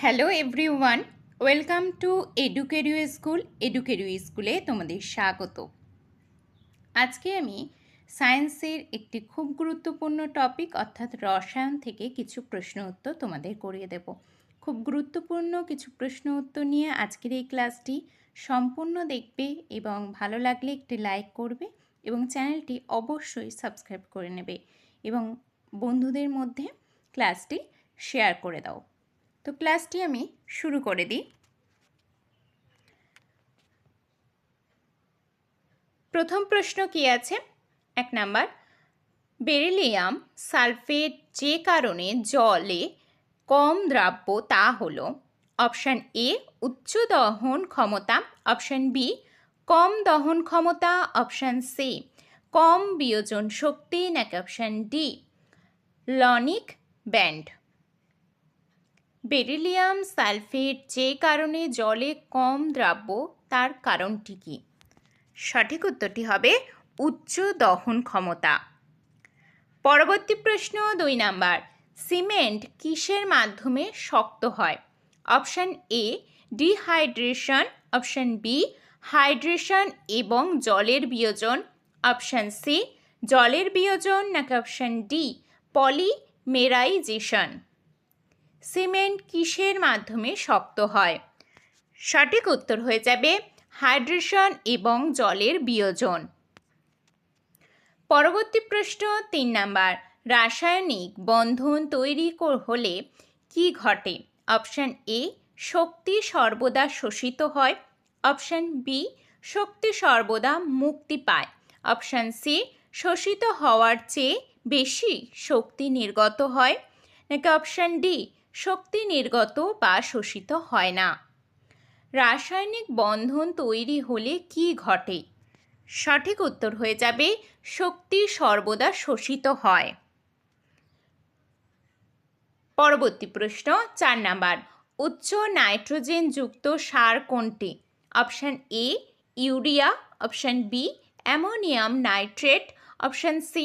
Hello everyone, welcome to এডুকেরিউ school. এডুকেরিউ স্কুলে তোমাদের স্বাগত। আজকে আমি সায়েন্সের একটি খুব গুরুত্বপূর্ণ টপিক অর্থাৎ রসায়ন থেকে কিছু প্রশ্ন উত্তর তোমাদের করিয়ে দেব। খুব গুরুত্বপূর্ণ কিছু প্রশ্ন উত্তর নিয়ে আজকের এই ক্লাসটি সম্পূর্ণ দেখবে এবং ভালো লাগলে একটি লাইক করবে এবং চ্যানেলটি অবশ্যই সাবস্ক্রাইব করে নেবে এবং বন্ধুদের মধ্যে ক্লাসটি শেয়ার করে দাও। তো ক্লাসটি আমি শুরু করে দিই। প্রথম প্রশ্ন কি আছে? 1 নাম্বার, বেরিলিয়াম সালফেট যে কারণে জলে কম দ্রাব্য তা হলো অপশান এ উচ্চ দহন ক্ষমতা, অপশান বি কম দহন ক্ষমতা, অপশান সি কম বিয়োজন শক্তি, নাকি option D ionic bond. Beryllium sulphate যে কারণে জলে কম দ্রাব্য তার কারণটি কি? সঠিক উত্তরটি হবে উচ্চ দহন ক্ষমতা। পরবর্তী প্রশ্ন 2 নাম্বার, সিমেন্ট কিসের মাধ্যমে শক্ত হয়? Option A dehydration, option B hydration এবং জলের বিয়োজন, অপশান সি জলের বিয়োজন, নাকি অপশান ডি পলিমেরাইজেশন। সিমেন্ট কিসের মাধ্যমে শক্ত হয়? সঠিক উত্তর হয়ে যাবে হাইড্রেশন এবং জলের বিয়োজন। পরবর্তী প্রশ্ন 3 নাম্বার, রাসায়নিক বন্ধন তৈরি হলে কি ঘটে? অপশান এ শক্তি সর্বদা শোষিত হয়, অপশান বি শক্তি সর্বদা মুক্তি পায়, অপশান সি শোষিত হওয়ার চেয়ে বেশি শক্তি নির্গত হয়, নাকি অপশান ডি শক্তি নির্গত বা শোষিত হয় না। রাসায়নিক বন্ধন তৈরি হলে কি ঘটে? সঠিক উত্তর হয়ে যাবে শক্তি সর্বদা শোষিত হয়। পরবর্তী প্রশ্ন 4 নাম্বার, উচ্চ নাইট্রোজেন যুক্ত সার কোনটি? Option A urea, option B ammonium nitrate, option C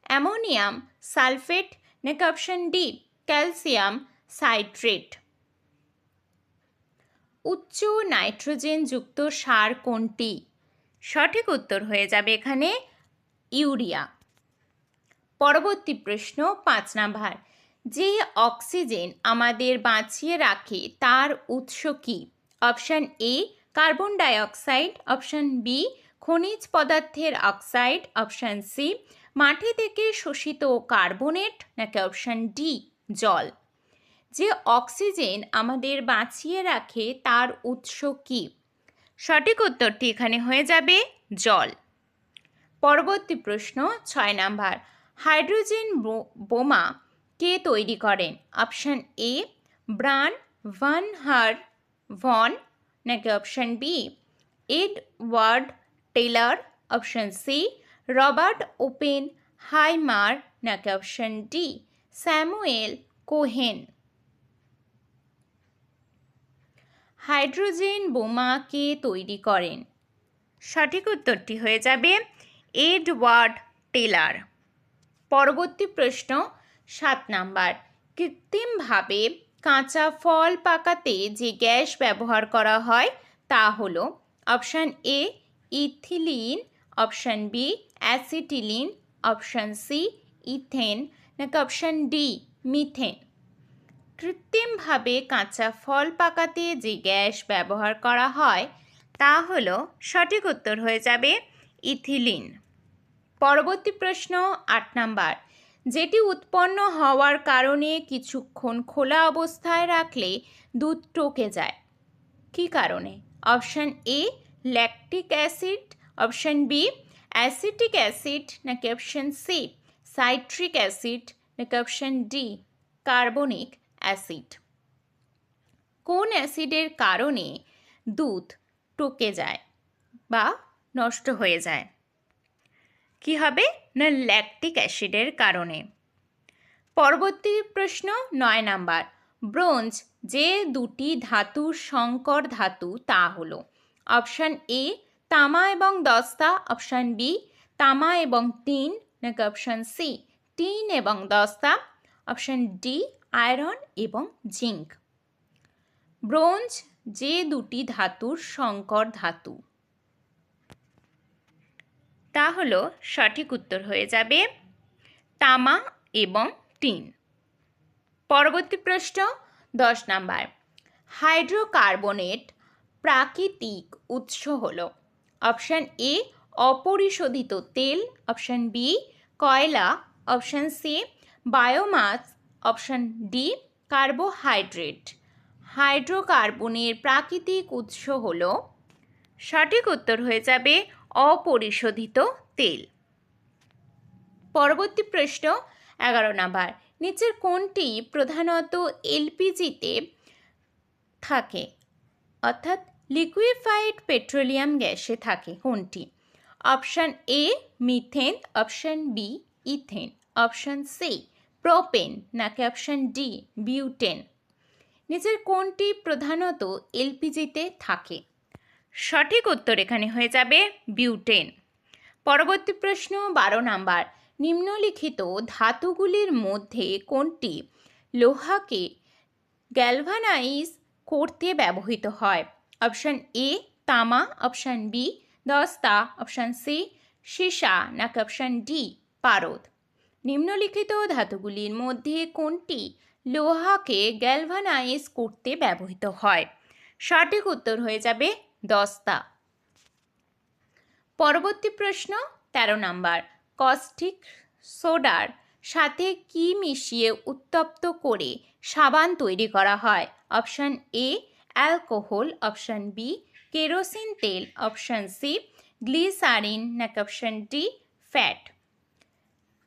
ammonium sulphate, নাকি অপশান ডি ক্যালসিয়াম সাইট্রেট। উচ্চ নাইট্রোজেন যুক্ত সার কোনটি? সঠিক উত্তর হয়ে যাবে এখানে ইউরিয়া। পরবর্তী প্রশ্ন 5 নাম্বার, যে অক্সিজেন আমাদের বাঁচিয়ে রাখে তার উৎস কি? Option A carbon dioxide, option B খনিজ পদার্থের অক্সাইড, অপশান সি মাটি থেকে শোষিত কার্বনেট, নাকি অপশান ডি জল। যে অক্সিজেন আমাদের বাঁচিয়ে রাখে তার উৎস কি? সঠিক উত্তরটি এখানে হয়ে যাবে জল। পরবর্তী প্রশ্ন 6 নাম্বার, হাইড্রোজেন বোমা কে তৈরি করেন? অপশান এ ব্রান ভান হার ভন, নাকি option B Edward Teller, option C Robert Oppenheimer, নাকি option D Samuel Cohen. Hydrogen বোমা কে তৈরি করেন? সঠিক উত্তরটি হয়ে যাবে এডওয়ার্ড টেলর। পরবর্তী প্রশ্ন 7 নাম্বার, কৃত্রিমভাবে কাঁচা ফল পাকাতে যে গ্যাস ব্যবহার করা হয় তা হলো option A ethylene, option B acetylene, option C ethane, নাকি অপশান ডি মিথেন। কৃত্রিমভাবে কাঁচা ফল পাকাতে যে গ্যাস ব্যবহার করা হয় তা হলো সঠিক উত্তর হয়ে যাবে ইথিলিন। পরবর্তী প্রশ্ন 8 নাম্বার, যেটি উৎপন্ন হওয়ার কারণে কিছুক্ষণ খোলা অবস্থায় রাখলে দুধ টকে যায়, কি কারণে? Option A lactic acid, option B acetic acid, নাকি অপশান সি সাইট্রিক অ্যাসিড, নাকি অপশান ডি কার্বনিক অ্যাসিড। কোন অ্যাসিডের কারণে দুধ টকে যায় বা নষ্ট হয়ে যায়? কি হবে না ল্যাকটিক অ্যাসিডের কারণে। পরবর্তী প্রশ্ন 9 নাম্বার, ব্রোঞ্জ যে দুটি ধাতুর সংকর ধাতু তা হলো অপশান এ তামা এবং দস্তা, অপশান বি তামা এবং টিন, নাকি অপশান সি টিন এবং দস্তা, অপশান ডি আয়রন এবং জিঙ্ক। ব্রোঞ্জ যে দুটি ধাতুর সংকর ধাতু। তা হলো সঠিক উত্তর হয়ে যাবে তামা এবং টিন। পরবর্তী প্রশ্ন 10 নাম্বার। হাইড্রোকার্বনেট প্রাকৃতিক উৎস হলো অপশান এ অপরিশোধিত তেল, অপশান বি কয়লা, option C biomass, option D carbohydrate. হাইড্রোকার্বনের প্রাকৃতিক উৎস হলো সঠিক উত্তর হয়ে যাবে অপরিশোধিত তেল। পরবর্তী প্রশ্ন 11 নাম্বার। নিচের কোনটি প্রধানত এলপিজিতে থাকে, অর্থাৎ লিকুইফাইড পেট্রোলিয়াম গ্যাসে থাকে কোনটি? Option A methane, option B ethane, option C propane নাকি অপশান ডি বিউটেন। নিচের কোনটি প্রধানত এলপিজিতে থাকে? সঠিক উত্তর এখানে হয়ে যাবে বিউটেন। পরবর্তী প্রশ্ন 12 নাম্বার। নিম্নলিখিত ধাতুগুলির মধ্যে কোনটি লোহাকে গ্যালভানাইজ করতে ব্যবহৃত হয়? অপশান এ তামা, অপশান বি দস্তা, অপশান সি সীসা নাকি অপশান ডি পারদ। নিম্নলিখিত ধাতুগুলির মধ্যে কোনটি লোহাকে গ্যালভানাইজ করতে ব্যবহৃত হয়? সঠিক উত্তর হয়ে যাবে দস্তা। পরবর্তী প্রশ্ন 13 নাম্বার। কস্টিক সোডার সাথে কি মিশিয়ে উত্তপ্ত করে সাবান তৈরি করা হয়? Option A alcohol, option B kerosene তেল, অপশান সি গ্লিসারিন নাকি অপশান ডি ফ্যাট।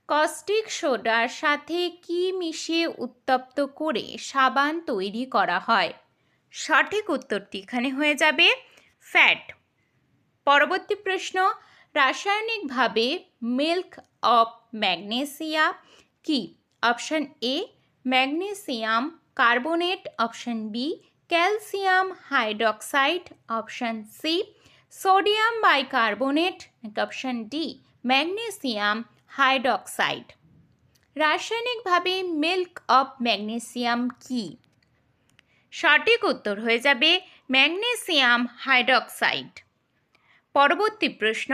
কস্টিক সোডার সাথে কি মিশিয়ে উত্তপ্ত করে সাবান তৈরি করা হয়? সঠিক উত্তরটি এখানে হয়ে যাবে ফ্যাট। পরবর্তী প্রশ্ন। রাসায়নিকভাবে মিল্ক অফ ম্যাগনেসিয়া কি? Option A magnesium carbonate, option B calcium hydroxide, option C sodium bicarbonate, option D magnesium hydroxide. রাসায়নিকভাবে মিল্ক অফ ম্যাগনেসিয়াম কি? সঠিক উত্তর হয়ে যাবে ম্যাগনেসিয়াম হাইড্রক্সাইড। পরবর্তী প্রশ্ন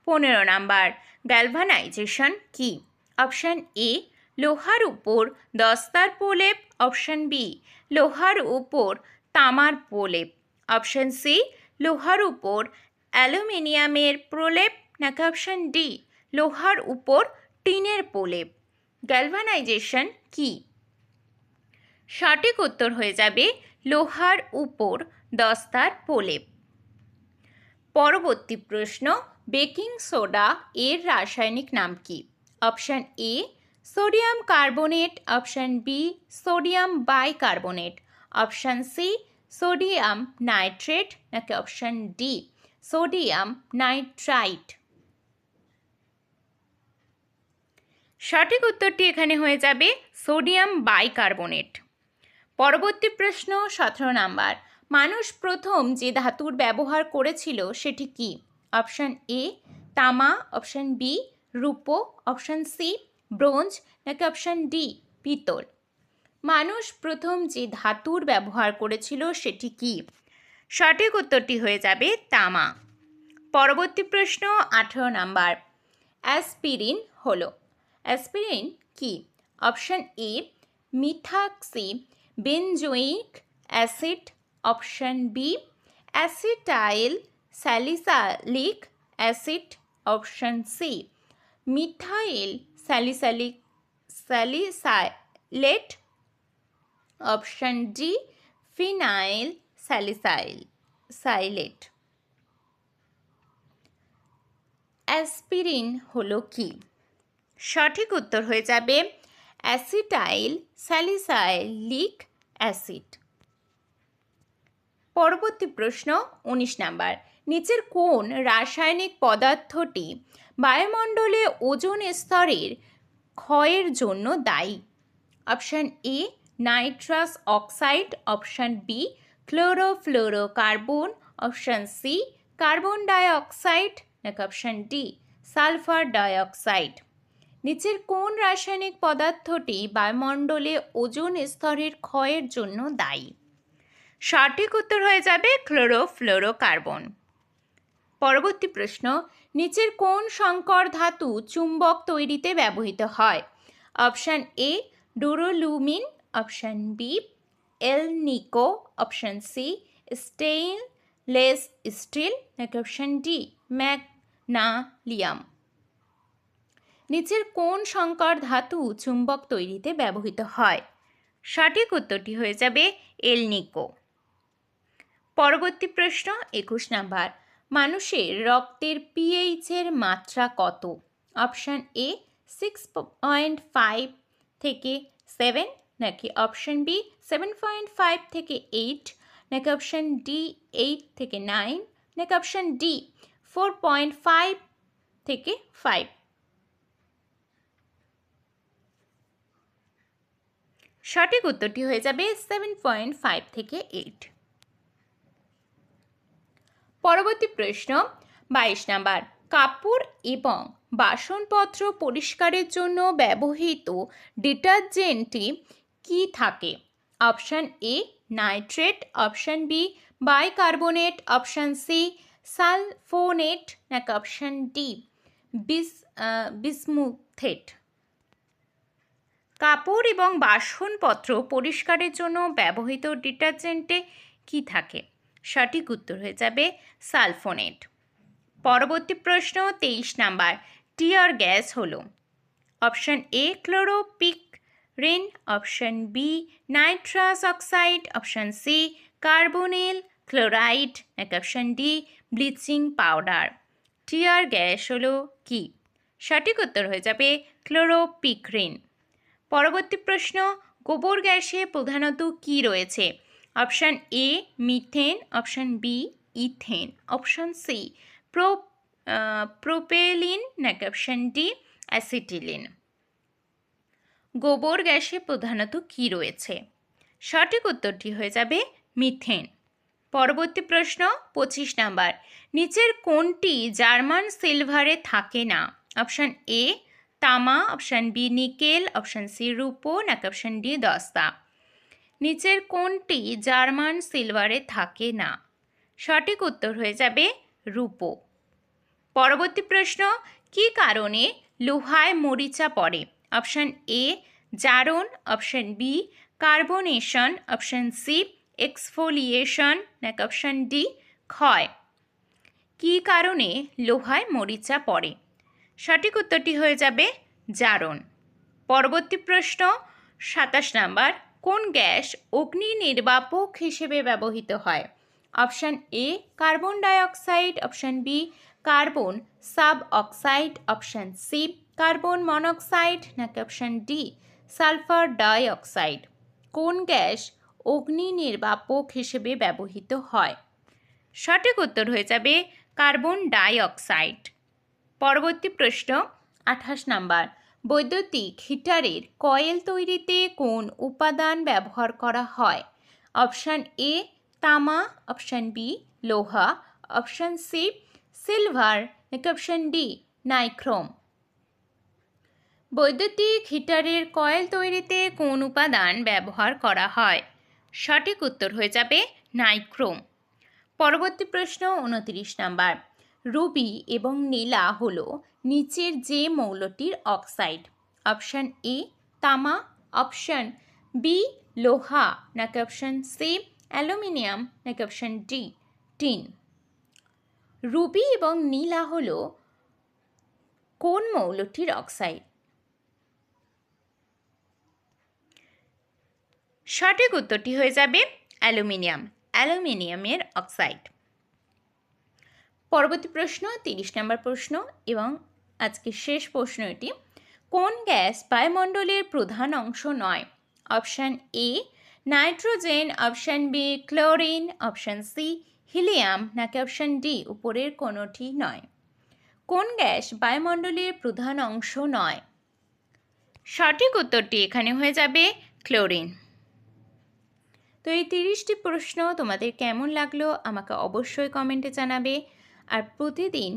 15 নাম্বার। গ্যালভানাইজেশন কি? অপশান এ লোহার উপর দস্তার প্রলেপ, অপশান বি লোহার উপর তামার প্রলেপ, অপশান সি লোহার উপর অ্যালুমিনিয়ামের প্রলেপ নাকি অপশান ডি লোহার উপর টিনের প্রলেপ। গ্যালভানাইজেশন কি? সঠিক উত্তর হয়ে যাবে লোহার উপর দস্তার প্রলেপ। পরবর্তী প্রশ্ন। বেকিং সোডা এর রাসায়নিক নাম কি? Option A sodium carbonate, option B sodium bicarbonate, option C sodium nitrate নাকি অপশান ডি সোডিয়াম নাইট্রাইট। সঠিক উত্তরটি এখানে হয়ে যাবে সোডিয়াম বাইকার্বনেট। পরবর্তী প্রশ্ন 17 নাম্বার। মানুষ প্রথম যে ধাতুর ব্যবহার করেছিল সেটি কি? অপশান এ তামা, অপশান বি রূপো, অপশান সি ব্রোঞ্জ নাকি অপশান ডি পিতল। মানুষ প্রথম যে ধাতুর ব্যবহার করেছিল সেটি কি? সঠিক উত্তরটি হয়ে যাবে তামা। পরবর্তী প্রশ্ন 18 নাম্বার। অ্যাসপিরিন হলো অ্যাসপিরিন কি? Option A methoxy benzoic acid, option B acetyl salicylic acid, option C methyl salicylate, option D phenyl salicylate. Aspirin হলো কি? সঠিক উত্তর হয়ে যাবে অ্যাসিটাইল স্যালিসাইলিক অ্যাসিড। পরবর্তী প্রশ্ন 19 নাম্বার। নিচের কোন রাসায়নিক পদার্থটি বায়ুমণ্ডলে ওজোন স্তরের ক্ষয়ের জন্য দায়ী? Option A nitrous oxide, option B chlorofluorocarbon, option C carbon dioxide নাকি অপশান ডি সালফার ডাইঅক্সাইড। নিচের কোন রাসায়নিক পদার্থটি বায়ুমণ্ডলে ওজোন স্তরের ক্ষয়ের জন্য দায়ী? সঠিক উত্তর হয়ে যাবে ক্লোরোফ্লোরোকার্বন। পরবর্তী প্রশ্ন, নিচের কোন সংকর ধাতু চুম্বক তৈরিতে ব্যবহৃত হয়? Option A duralumin, option B alnico, option C stainless steel, নাকি অপশান ডি ম্যাগনেসিয়াম। নিচের কোন সংকর ধাতু চুম্বক তৈরিতে ব্যবহৃত হয়? সঠিক উত্তরটি হয়ে যাবে এলনিকো। পরবর্তী প্রশ্ন 21 নাম্বার, মানুষের রক্তের পিএইচের মাত্রা কত? অপশান এ 6.5 থেকে 7, নাকি অপশান বি 7.5 থেকে 8, নাকি অপশান ডি 8 থেকে 9, নাকি অপশান ডি 4.5 থেকে 5। সঠিক উত্তরটি হয়ে যাবে 7.5 থেকে 8। পরবর্তী প্রশ্ন 22 নাম্বার, কাপড় এবং বাসনপত্র পরিষ্কারের জন্য ব্যবহৃত ডিটারজেন্টে কি থাকে? Option A nitrate, option B bicarbonate, option C sulphonate, নাকি অপশান ডি বিসমুথেট। কাপড় এবং বাসনপত্র পরিষ্কারের জন্য ব্যবহৃত ডিটারজেন্টে কি থাকে? সঠিক উত্তর হয়ে যাবে সালফোনেট। পরবর্তী প্রশ্ন 23 নাম্বার, টিয়ার গ্যাস হলো option A chloropicrin, option B nitrous oxide, option C carbonyl chloride, নাকি option D bleaching powder. Tear gas হলো কি? সঠিক উত্তর হয়ে যাবে ক্লোরোপিকরিন। পরবর্তী প্রশ্ন, গোবর গ্যাসে প্রধানত কি রয়েছে? Option A methane, option B ethane, option C propylene, নাকি অপশান ডি অ্যাসিটিলিন। গোবর গ্যাসে প্রধানত কি রয়েছে? সঠিক উত্তরটি হয়ে যাবে মিথেন। পরবর্তী প্রশ্ন 25 নাম্বার, নিচের কোনটি জার্মান সিলভারে থাকে না? অপশান এ তামা, option B nickel, option C রূপো, নাকি অপশান ডি দস্তা। নিচের কোনটি জার্মান সিলভারে থাকে না? সঠিক উত্তর হয়ে যাবে রূপো। পরবর্তী প্রশ্ন, কি কারণে লোহায় মরিচা পড়ে? অপশান এ জারণ, option B carbonation, option C exfoliation, নাকি অপশান ডি ক্ষয়। কি কারণে লোহায় মরিচা পড়ে? সঠিক উত্তরটি হয়ে যাবে জারণ। পরবর্তী প্রশ্ন 27 নাম্বার, কোন গ্যাস অগ্নি নির্বাপক হিসেবে ব্যবহৃত হয়? Option A carbon dioxide, option B carbon sub oxide, option C carbon monoxide, নাকি অপশান ডি সালফার ডাইঅক্সাইড। কোন গ্যাস অগ্নি নির্বাপক হিসেবে ব্যবহৃত হয়? সঠিক উত্তর হয়ে যাবে কার্বন ডাইঅক্সাইড। পরবর্তী প্রশ্ন 28 নাম্বার, বৈদ্যুতিক হিটারের কয়েল তৈরিতে কোন উপাদান ব্যবহার করা হয়? অপশান এ তামা, অপশান বি লোহা, অপশান সি সিলভার, নাকি অপশান ডি নাইক্রোম। বৈদ্যুতিক হিটারের কয়েল তৈরিতে কোন উপাদান ব্যবহার করা হয়? সঠিক উত্তর হয়ে যাবে নাইক্রোম। পরবর্তী প্রশ্ন 29 নাম্বার, রুবি এবং নীলা হলো নিচের যে মৌলটির অক্সাইড? অপশান এ তামা, অপশান বি লোহা, নাকি অপশান সি অ্যালুমিনিয়াম, নাকি অপশান ডি টিন। রুবি এবং নীলা হলো কোন মৌলটির অক্সাইড? সঠিক উত্তরটি হয়ে যাবে অ্যালুমিনিয়াম, অ্যালুমিনিয়ামের অক্সাইড। পরবর্তী প্রশ্ন 30 নম্বর প্রশ্ন এবং আজকের শেষ প্রশ্ন এটি, কোন গ্যাস বায়ুমণ্ডলের প্রধান অংশ নয়? Option A nitrogen, option B chlorine, option C helium, নাকি অপশান ডি উপরের কোনোটি নয়। কোন গ্যাস বায়ুমণ্ডলের প্রধান অংশ নয়? সঠিক উত্তরটি এখানে হয়ে যাবে ক্লোরিন। তো এই 30টি প্রশ্ন তোমাদের কেমন লাগলো আমাকে অবশ্যই কমেন্টে জানাবে। আর প্রতিদিন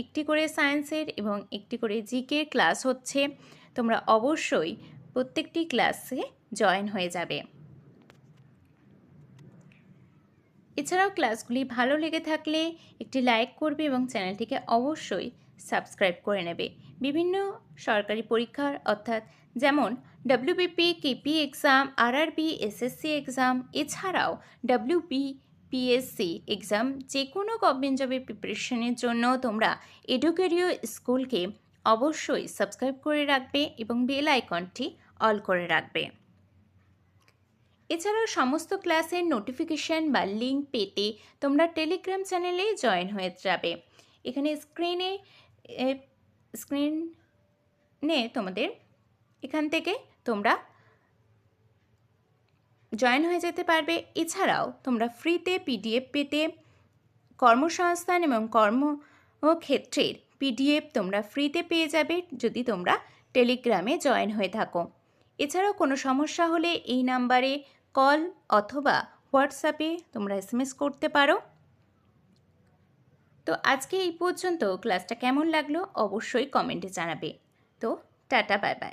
একটি করে সায়েন্সের এবং একটি করে জিকের ক্লাস হচ্ছে, তোমরা অবশ্যই প্রত্যেকটি ক্লাসে জয়েন হয়ে যাবে। এছাড়াও ক্লাসগুলি ভালো লেগে থাকলে একটি লাইক করবে এবং চ্যানেলটিকে অবশ্যই সাবস্ক্রাইব করে নেবে। বিভিন্ন সরকারি পরীক্ষার অর্থাৎ যেমন WBP, KP exam, RRB, SSC exam, এছাড়াও ডব্লিউবিপিএসসি এক্সাম, যে কোনো গভর্নমেন্ট জবের প্রিপারেশনের জন্য তোমরা এডুকেরিও স্কুলকে অবশ্যই সাবস্ক্রাইব করে রাখবে এবং বেল আইকনটি অল করে রাখবে। এছাড়াও সমস্ত ক্লাসের নোটিফিকেশান বা লিঙ্ক পেতে তোমরা টেলিগ্রাম চ্যানেলে জয়েন হয়ে যাবে। এখানে স্ক্রিনে তোমাদের এখান থেকে তোমরা জয়েন হয়ে যেতে পারবে। এছাড়াও তোমরা ফ্রিতে পিডিএফ পেতে কর্মসংস্থান এবং কর্মক্ষেত্রের পিডিএফ তোমরা ফ্রিতে পেয়ে যাবে যদি তোমরা টেলিগ্রামে জয়েন হয়ে থাকো। এছাড়াও কোনো সমস্যা হলে এই নাম্বারে কল অথবা হোয়াটসঅ্যাপে তোমরা এসএমএস করতে পারো। তো আজকে এই পর্যন্ত। ক্লাসটা কেমন লাগলো অবশ্যই কমেন্টে জানাবে। তো টাটা, বাই বাই।